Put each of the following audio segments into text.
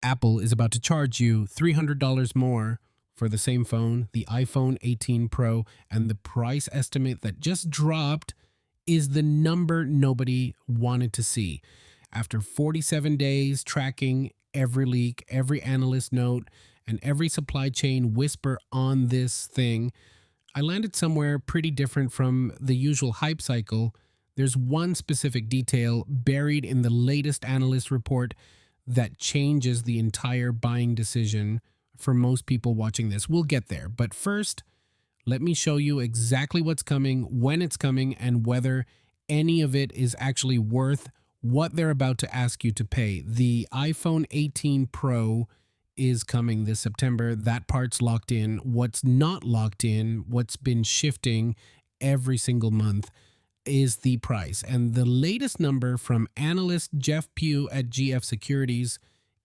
Apple is about to charge you $300 more for the same phone, the iPhone 18 Pro, and the price estimate that just dropped is the number nobody wanted to see. After 47 days tracking every leak, every analyst note, and every supply chain whisper on this thing, I landed somewhere pretty different from the usual hype cycle. There's one specific detail buried in the latest analyst report that changes the entire buying decision for most people watching this. We'll get there. But first, let me show you exactly what's coming, when it's coming, and whether any of it is actually worth what they're about to ask you to pay. The iPhone 18 Pro is coming this September. That part's locked in. What's not locked in, what's been shifting every single month, is the price. And the latest number from analyst Jeff at GF Securities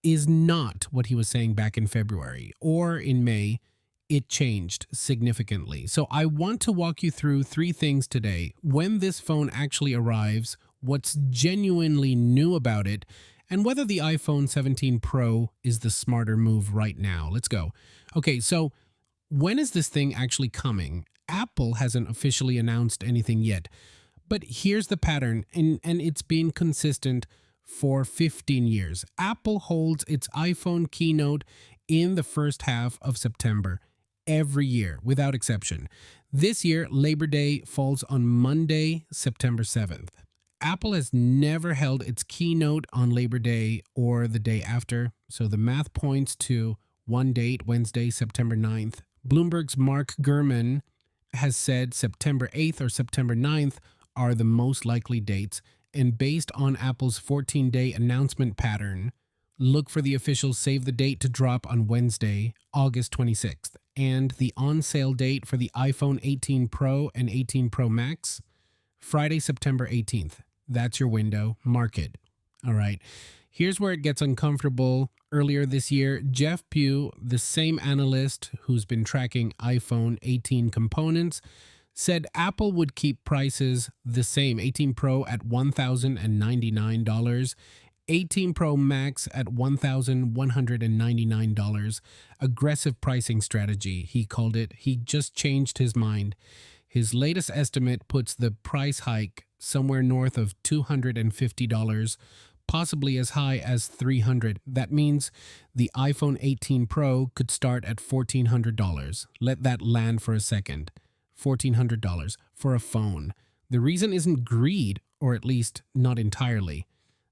is not what he was saying back in February or in May. It changed significantly. So I want to walk you through three things today: when this phone actually arrives, what's genuinely new about it, and whether the iPhone 17 Pro is the smarter move right now. Let's go. Okay, so when is this thing actually coming? Apple hasn't officially announced anything yet, but here's the pattern, and it's been consistent for 15 years. Apple holds its iPhone keynote in the first half of September every year, without exception. This year, Labor Day falls on Monday, September 7th. Apple has never held its keynote on Labor Day or the day after, so the math points to one date, Wednesday, September 9th. Bloomberg's Mark Gurman has said September 8th or September 9th are the most likely dates, and based on Apple's 14-day announcement pattern, look for the official save the date to drop on Wednesday, August 26th, and the on-sale date for the iPhone 18 Pro and 18 Pro Max, Friday, September 18th. That's your window. Mark it. All right. Here's where it gets uncomfortable. Earlier this year, Jeff, the same analyst who's been tracking iPhone 18 components, said Apple would keep prices the same: 18 Pro at $1,099, 18 Pro Max at $1,199. Aggressive pricing strategy, he called it. He just changed his mind. His latest estimate puts the price hike somewhere north of $250, possibly as high as $300. That means the iPhone 18 Pro could start at $1,400. Let that land for a second. $1,400 for a phone. The reason isn't greed, or at least not entirely.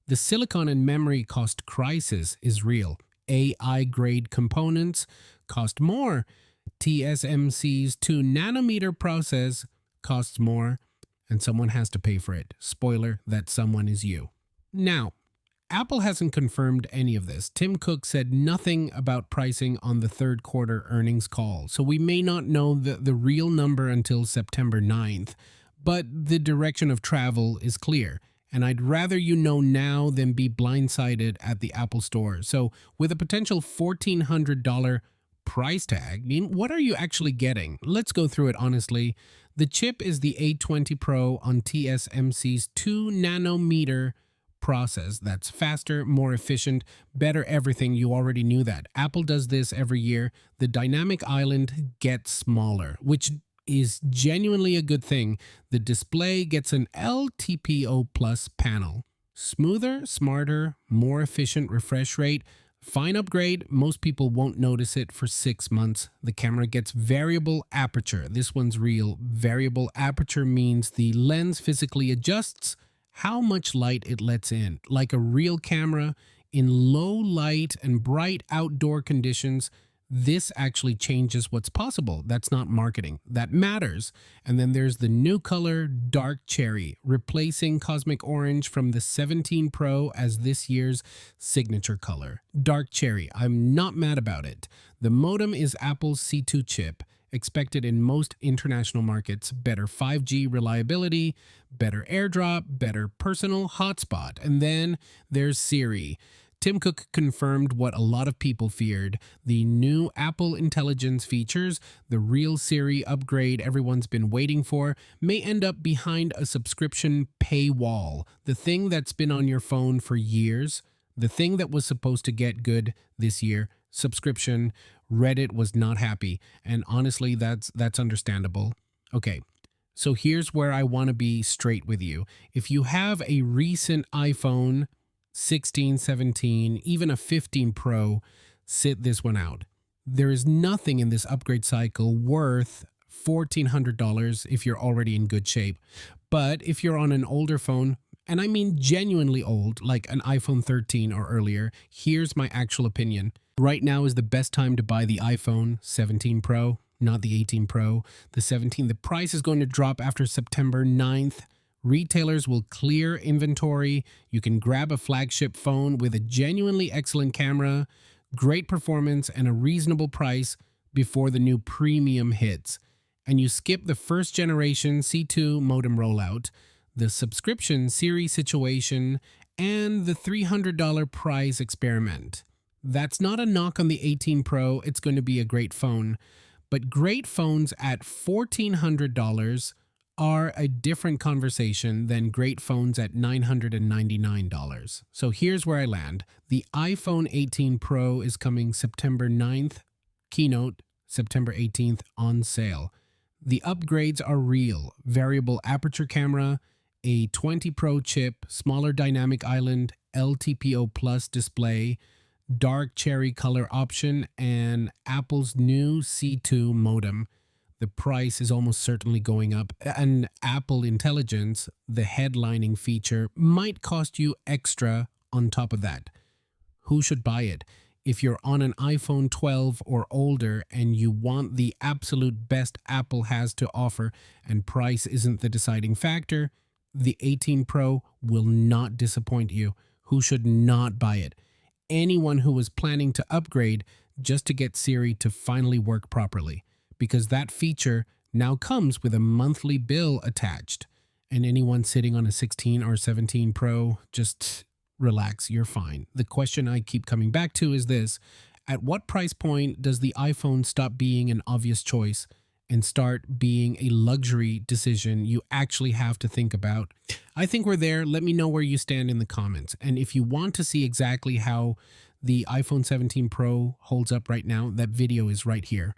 The silicon and memory cost crisis is real. AI-grade components cost more. TSMC's 2-nanometer process costs more, and someone has to pay for it. Spoiler, that someone is you. Now, Apple hasn't confirmed any of this. Tim Cook said nothing about pricing on the third quarter earnings call, so we may not know the real number until September 9th, but the direction of travel is clear, and I'd rather you know now than be blindsided at the Apple Store. So with a potential $1,400 price tag, what are you actually getting? Let's go through it honestly. The chip is the A20 Pro on TSMC's 2-nanometer process. That's faster, more efficient, better everything. You already knew that. Apple does this every year. The dynamic island gets smaller, which is genuinely a good thing. The display gets an LTPO plus panel. Smoother, smarter, more efficient refresh rate. Fine upgrade. Most people won't notice it for 6 months. The camera gets variable aperture. This one's real. Variable aperture means the lens physically adjusts how much light it lets in. Like a real camera, in low light and bright outdoor conditions, this actually changes what's possible. That's not marketing. That matters. And then there's the new color, dark cherry, replacing cosmic orange from the 17 Pro as this year's signature color. Dark cherry. I'm not mad about it. The modem is Apple's C2 chip, expected in most international markets. Better 5G reliability, better AirDrop, better personal hotspot. And then there's Siri. Tim Cook confirmed what a lot of people feared. The new Apple Intelligence features, the real Siri upgrade everyone's been waiting for, may end up behind a subscription paywall. The thing that's been on your phone for years, The thing that was supposed to get good this year, subscription, Reddit was not happy. And honestly, that's understandable. Okay. So here's where I want to be straight with you. If you have a recent iPhone 16, 17, even a 15 Pro, sit this one out. There is nothing in this upgrade cycle worth $1,400 if you're already in good shape. But if you're on an older phone, and I mean genuinely old, like an iPhone 13 or earlier, here's my actual opinion. Right now is the best time to buy the iPhone 17 Pro, not the 18 Pro. The 17, the price is going to drop after September 9th. Retailers will clear inventory. You can grab a flagship phone with a genuinely excellent camera, great performance, and a reasonable price before the new premium hits. And you skip the first generation C2 modem rollout, the subscription series situation, and the $300 price experiment. That's not a knock on the 18 Pro, it's going to be a great phone. But great phones at $1,400 are a different conversation than great phones at $999. So here's where I land. The iPhone 18 Pro is coming September 9th, keynote September 18th on sale. The upgrades are real. Variable aperture camera, A20 Pro chip, smaller dynamic island, LTPO plus display, dark cherry color option, and Apple's new C2 modem. The price is almost certainly going up, and Apple Intelligence, the headlining feature, might cost you extra on top of that. Who should buy it? If you're on an iPhone 12 or older and you want the absolute best Apple has to offer and price isn't the deciding factor, the 18 Pro will not disappoint you. Who should not buy it? Anyone who was planning to upgrade just to get Siri to finally work properly, because that feature now comes with a monthly bill attached. And anyone sitting on a 16 or 17 Pro, just relax, you're fine. The question I keep coming back to is this: at what price point does the iPhone stop being an obvious choice and start being a luxury decision you actually have to think about? I think we're there. Let me know where you stand in the comments. And if you want to see exactly how the iPhone 17 Pro holds up right now, that video is right here.